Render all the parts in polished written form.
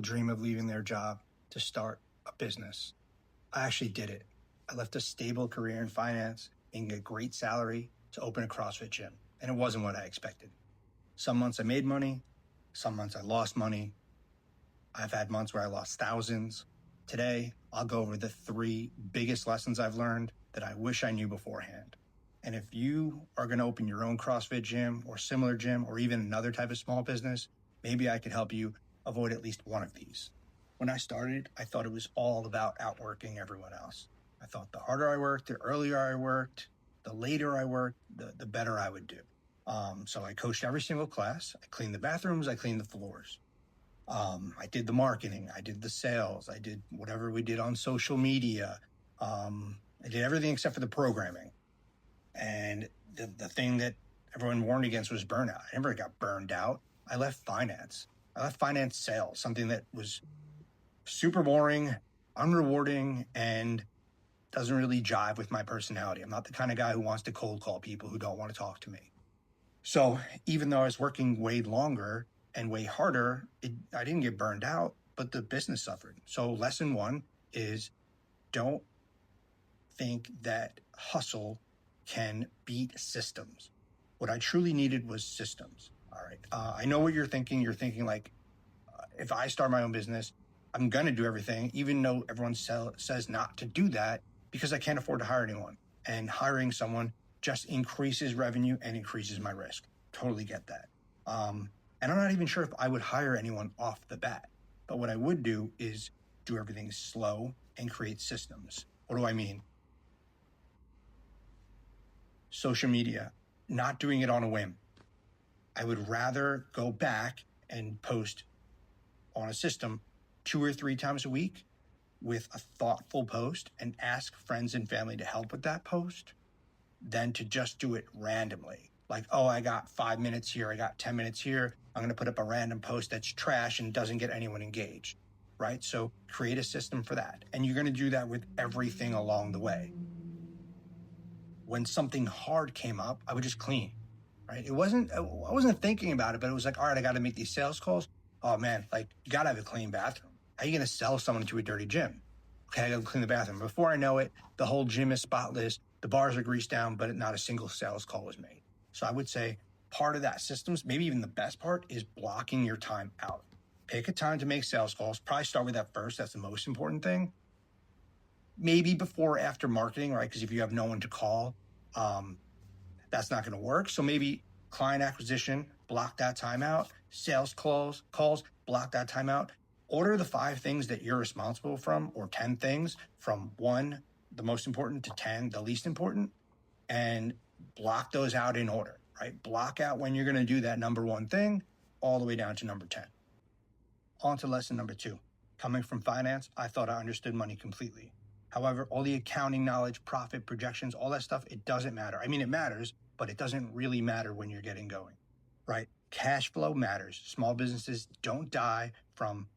dream of leaving their job to start a business. I actually did it. I left a stable career in finance, making a great salary to open a CrossFit gym. And it wasn't what I expected. Some months I made money. Some months I lost money. I've had months where I lost thousands. Today, I'll go over the 3 biggest lessons I've learned that I wish I knew beforehand. And if you are going to open your own CrossFit gym or similar gym or even another type of small business, maybe I could help you avoid at least one of these. When I started, I thought it was all about outworking everyone else. I thought the harder I worked, the earlier I worked, the later I worked, the better I would do. So I coached every single class. I cleaned the bathrooms. I cleaned the floors. I did the marketing. I did the sales. I did whatever we did on social media. I did everything except for the programming. And the thing that everyone warned against was burnout. I never got burned out. I left finance. I left finance sales, something that was super boring, unrewarding, and doesn't really jive with my personality. I'm not the kind of guy who wants to cold call people who don't want to talk to me. So even though I was working way longer and way harder, I didn't get burned out, but the business suffered. So lesson 1 is don't think that hustle can beat systems. What I truly needed was systems. All right. I know what you're thinking. You're thinking like, if I start my own business, I'm going to do everything, even though everyone says not to do that because I can't afford to hire anyone. And hiring someone just increases revenue and increases my risk. Totally get that. And I'm not even sure if I would hire anyone off the bat. But what I would do is do everything slow and create systems. What do I mean? Social media, not doing it on a whim. I would rather go back and post on a system 2 or 3 times a week with a thoughtful post and ask friends and family to help with that post than to just do it randomly. Like, oh, I got 5 minutes here. I got 10 minutes here. I'm going to put up a random post that's trash and doesn't get anyone engaged, right? So create a system for that. And you're going to do that with everything along the way. When something hard came up, I would just clean, right? I wasn't thinking about it, but it was like, all right, I got to make these sales calls. Oh man, like you got to have a clean bathroom. How are you going to sell someone to a dirty gym? Okay, I got to clean the bathroom. Before I know it, the whole gym is spotless. The bars are greased down, but not a single sales call was made. So I would say part of that systems, maybe even the best part, is blocking your time out. Pick a time to make sales calls. Probably start with that first. That's the most important thing. Maybe before or after marketing, right? Because if you have no one to call, that's not going to work. So maybe client acquisition, block that time out. Sales calls, block that time out. Order the 5 things that you're responsible from, or 10 things from 1, the most important, to 10, the least important, and block those out in order, right? Block out when you're going to do that number 1 thing all the way down to number 10. On to lesson number 2. Coming from finance, I thought I understood money completely. However, all the accounting knowledge, profit projections, all that stuff, it doesn't matter. I mean, it matters, but it doesn't really matter when you're getting going, right? Cash flow matters. Small businesses don't die from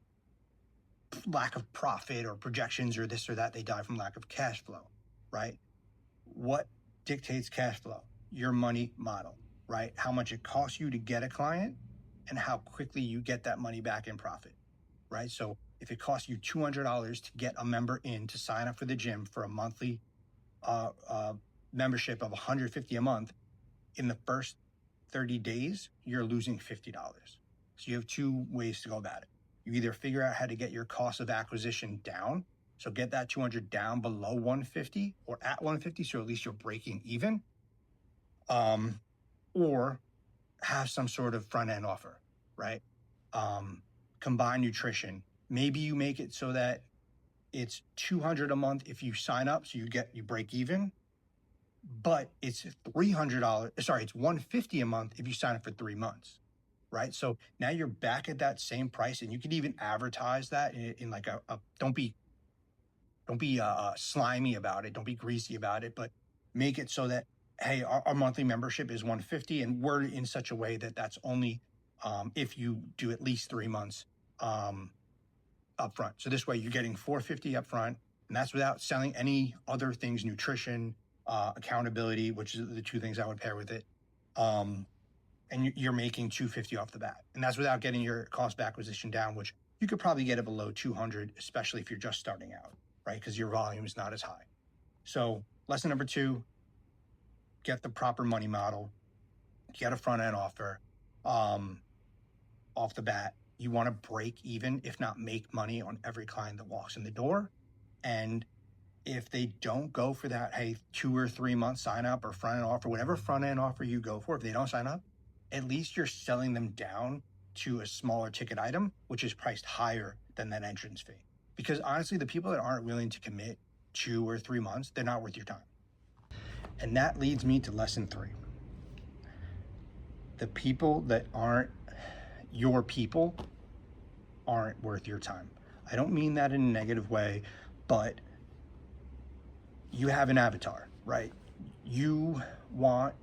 lack of profit or projections or this or that. They die from lack of cash flow, right? What dictates cash flow? Your money model, right? How much it costs you to get a client and how quickly you get that money back in profit, right? So if it costs you $200 to get a member in to sign up for the gym for a monthly membership of $150 a month, in the first 30 days, you're losing $50. So you have 2 ways to go about it. You either figure out how to get your cost of acquisition down, so get that 200 down below 150 or at 150, so at least you're breaking even, or have some sort of front end offer, right? Combine nutrition. Maybe you make it so that it's $200 a month if you sign up, so you break even, but it's it's $150 a month if you sign up for 3 months. Right. So now you're back at that same price, and you can even advertise that in like don't be slimy about it. Don't be greasy about it, but make it so that, hey, our monthly membership is $150, and word in such a way that that's only if you do at least 3 months upfront. So this way you're getting $450 upfront, and that's without selling any other things, nutrition, accountability, which is the 2 things I would pair with it. And you're making $250 off the bat. And that's without getting your cost of acquisition down, which you could probably get it below 200, especially if you're just starting out, right? Because your volume is not as high. So lesson number 2, get the proper money model, get a front end offer. Off the bat, you want to break even, if not make money, on every client that walks in the door. And if they don't go for that, hey, 2 or 3 month sign up or front end offer, whatever front end offer you go for, if they don't sign up, at least you're selling them down to a smaller ticket item, which is priced higher than that entrance fee. Because honestly, the people that aren't willing to commit 2 or 3 months, they're not worth your time. And that leads me to lesson 3. The people that aren't your people aren't worth your time. I don't mean that in a negative way, but you have an avatar, right? You want,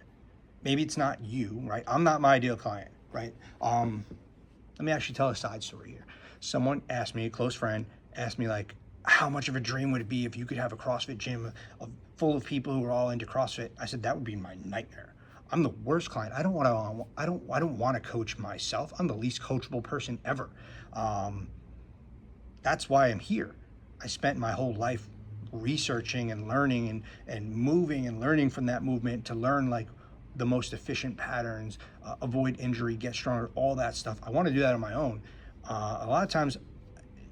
maybe it's not you, right? I'm not my ideal client, right? Let me actually tell a side story here. Someone asked me, a close friend, asked me like, how much of a dream would it be if you could have a CrossFit gym full of people who are all into CrossFit? I said, that would be my nightmare. I'm the worst client. I don't want to coach myself. I'm the least coachable person ever. That's why I'm here. I spent my whole life researching and learning and moving and learning from that movement to learn like the most efficient patterns, avoid injury, get stronger, all that stuff. I want to do that on my own. A lot of times,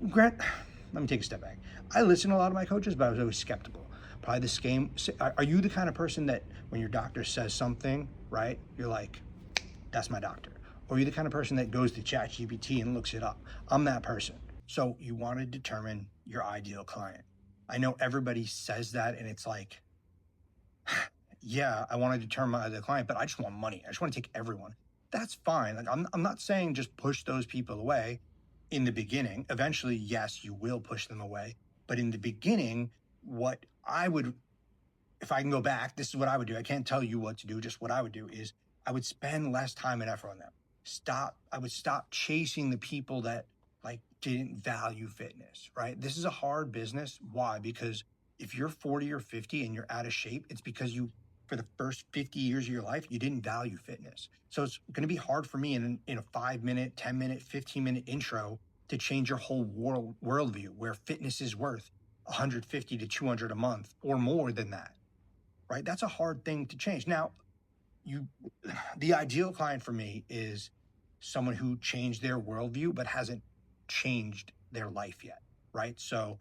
let me take a step back. I listen to a lot of my coaches, but I was always skeptical. Probably the same. Are you the kind of person that when your doctor says something, right, you're like, that's my doctor? Or are you the kind of person that goes to ChatGPT and looks it up? I'm that person. So you want to determine your ideal client. I know everybody says that and it's like, yeah, I want to determine my ideal client, but I just want money. I just want to take everyone. That's fine. Like I'm not saying just push those people away in the beginning. Eventually, yes, you will push them away. But in the beginning, what I would, if I can go back, this is what I would do. I can't tell you what to do. Just what I would do is I would spend less time and effort on them. I would stop chasing the people that like didn't value fitness, right? This is a hard business. Why? Because if you're 40 or 50 and you're out of shape, it's because you, for the first 50 years of your life, you didn't value fitness. So it's going to be hard for me in a 5-minute, 10-minute, 15-minute intro to change your whole worldview where fitness is worth 150 to 200 a month or more than that, right? That's a hard thing to change. Now, the ideal client for me is someone who changed their worldview but hasn't changed their life yet, right? So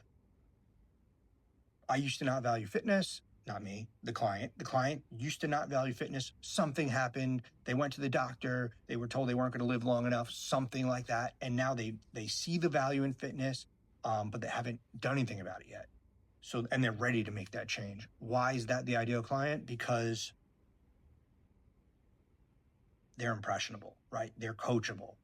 I used to not value fitness, not me, the client. The client used to not value fitness. Something happened. They went to the doctor. They were told they weren't going to live long enough, something like that. And now they see the value in fitness, but they haven't done anything about it yet. So, and they're ready to make that change. Why is that the ideal client? Because they're impressionable, right? They're coachable.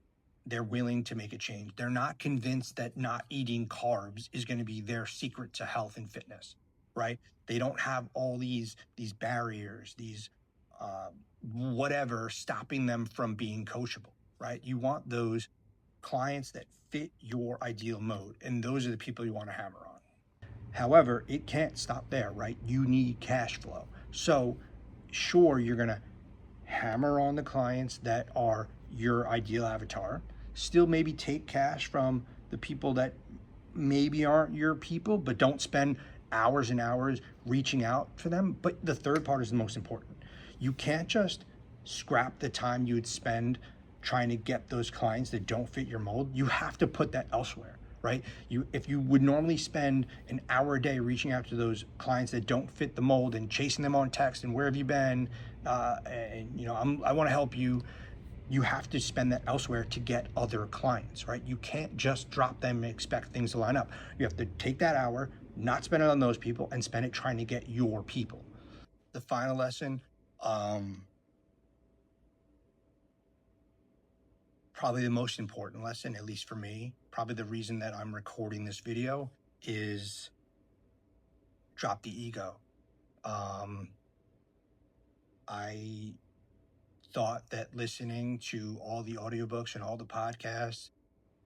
They're willing to make a change. They're not convinced that not eating carbs is going to be their secret to health and fitness, right? They don't have all these barriers, these whatever stopping them from being coachable, right? You want those clients that fit your ideal mode, and those are the people you want to hammer on. However, it can't stop there, right? You need cash flow. So sure, you're going to hammer on the clients that are your ideal avatar, still maybe take cash from the people that maybe aren't your people, but don't spend hours and hours reaching out for them. But the third part is the most important. You can't just scrap the time you would spend trying to get those clients that don't fit your mold. You have to put that elsewhere, right? If you would normally spend an hour a day reaching out to those clients that don't fit the mold and chasing them on text and where have you been, and I want to help you. You have to spend that elsewhere to get other clients, right? You can't just drop them and expect things to line up. You have to take that hour, not spend it on those people, and spend it trying to get your people. The final lesson, probably the most important lesson, at least for me, probably the reason that I'm recording this video, is drop the ego. I thought that listening to all the audiobooks and all the podcasts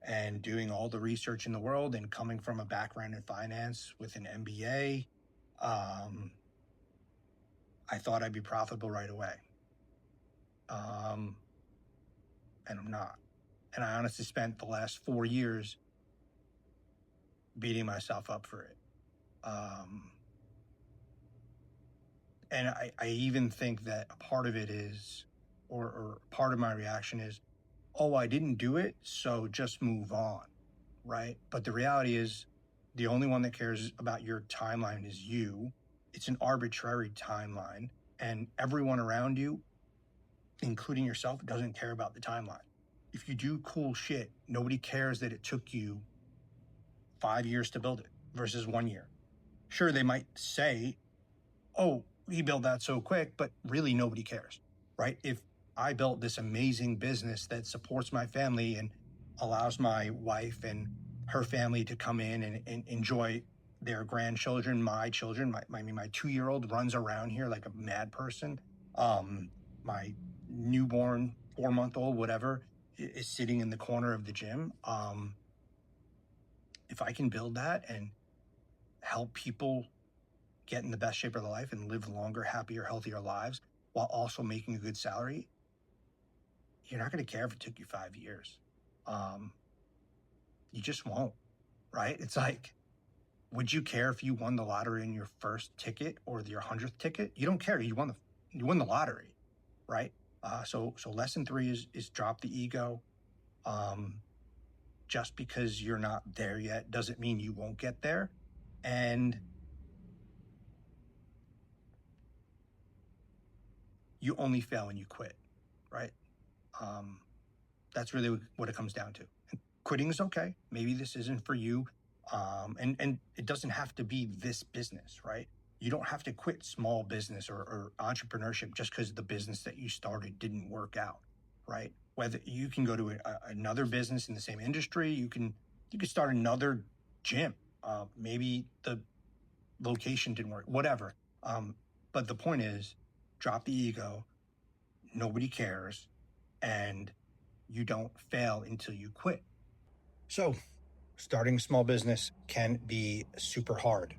and doing all the research in the world and coming from a background in finance with an MBA, I thought I'd be profitable right away. And I'm not. And I honestly spent the last 4 years beating myself up for it. And I even think that a part of it is, or part of my reaction is, oh, I didn't do it, so just move on, right? But the reality is, the only one that cares about your timeline is you. It's an arbitrary timeline, and everyone around you, including yourself, doesn't care about the timeline. If you do cool shit, nobody cares that it took you 5 years to build it versus 1 year. Sure, they might say, oh, he built that so quick, but really nobody cares, right? If I built this amazing business that supports my family and allows my wife and her family to come in and enjoy their grandchildren, my children, my 2-year-old runs around here like a mad person. My newborn 4-month-old, whatever, is sitting in the corner of the gym. If I can build that and help people get in the best shape of their life and live longer, happier, healthier lives while also making a good salary, you're not going to care if it took you 5 years. You just won't, right? It's like, would you care if you won the lottery in your first ticket or your 100th ticket? You don't care. You won the lottery, right? So lesson 3 is drop the ego. Just because you're not there yet doesn't mean you won't get there. And you only fail when you quit, right? That's really what it comes down to. And quitting is okay. Maybe this isn't for you. And it doesn't have to be this business, right? You don't have to quit small business or entrepreneurship just because the business that you started didn't work out, right? Whether you can go to another business in the same industry, you can start another gym. Maybe the location didn't work, whatever. But the point is, drop the ego. Nobody cares, and you don't fail until you quit. So, starting a small business can be super hard.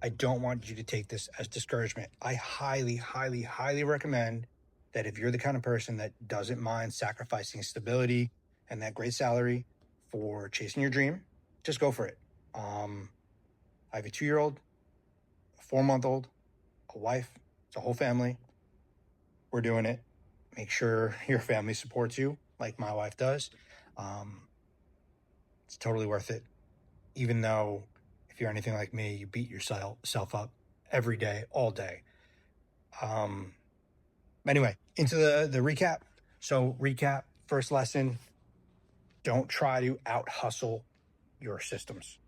I don't want you to take this as discouragement. I highly, highly, highly recommend that if you're the kind of person that doesn't mind sacrificing stability and that great salary for chasing your dream, just go for it. I have a 2-year-old, a 4-month-old, a wife, it's a whole family. We're doing it. Make sure your family supports you like my wife does. It's totally worth it. Even though if you're anything like me, you beat yourself up every day, all day. Anyway, into the recap. So recap, first lesson, don't try to out hustle your systems,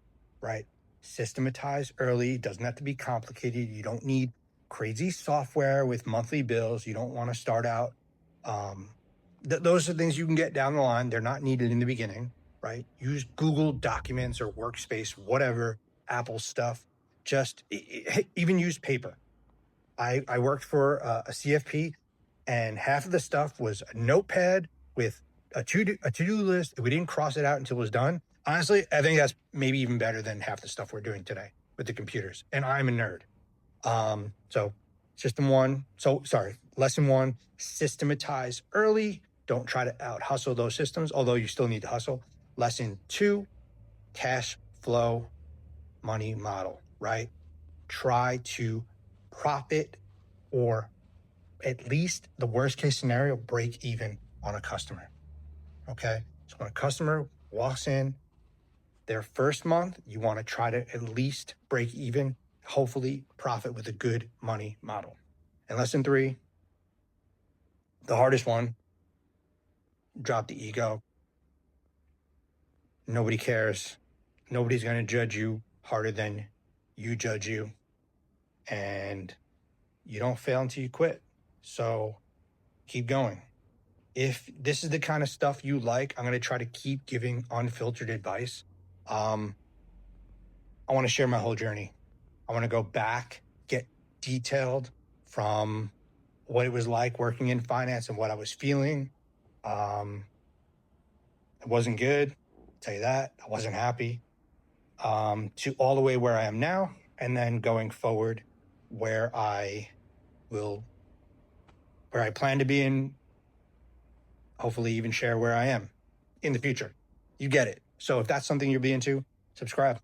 right? Systematize early. It doesn't have to be complicated. You don't need crazy software with monthly bills. You don't want to start out. Those are things you can get down the line. They're not needed in the beginning, right? Use Google Documents or Workspace, whatever, Apple stuff. Just even use paper. I worked for a CFP, and half of the stuff was a notepad with a to-do list. We didn't cross it out until it was done. Honestly, I think that's maybe even better than half the stuff we're doing today with the computers. And I'm a nerd. Lesson 1, systematize early. Don't try to out hustle those systems, although you still need to hustle. Lesson 2, cash flow money model, right? Try to profit, or at least the worst case scenario, break even on a customer. Okay. So when a customer walks in their first month, you want to try to at least break even, hopefully profit with a good money model. And lesson 3, the hardest one, drop the ego. Nobody cares. Nobody's going to judge you harder than you judge you. And you don't fail until you quit. So keep going. If this is the kind of stuff you like, I'm going to try to keep giving unfiltered advice. I want to share my whole journey. I want to go back, get detailed from what it was like working in finance and what I was feeling. It wasn't good, I'll tell you that. I wasn't happy. To all the way where I am now, and then going forward where I plan to be, and hopefully even share where I am in the future. You get it. So if that's something you'll be into, subscribe.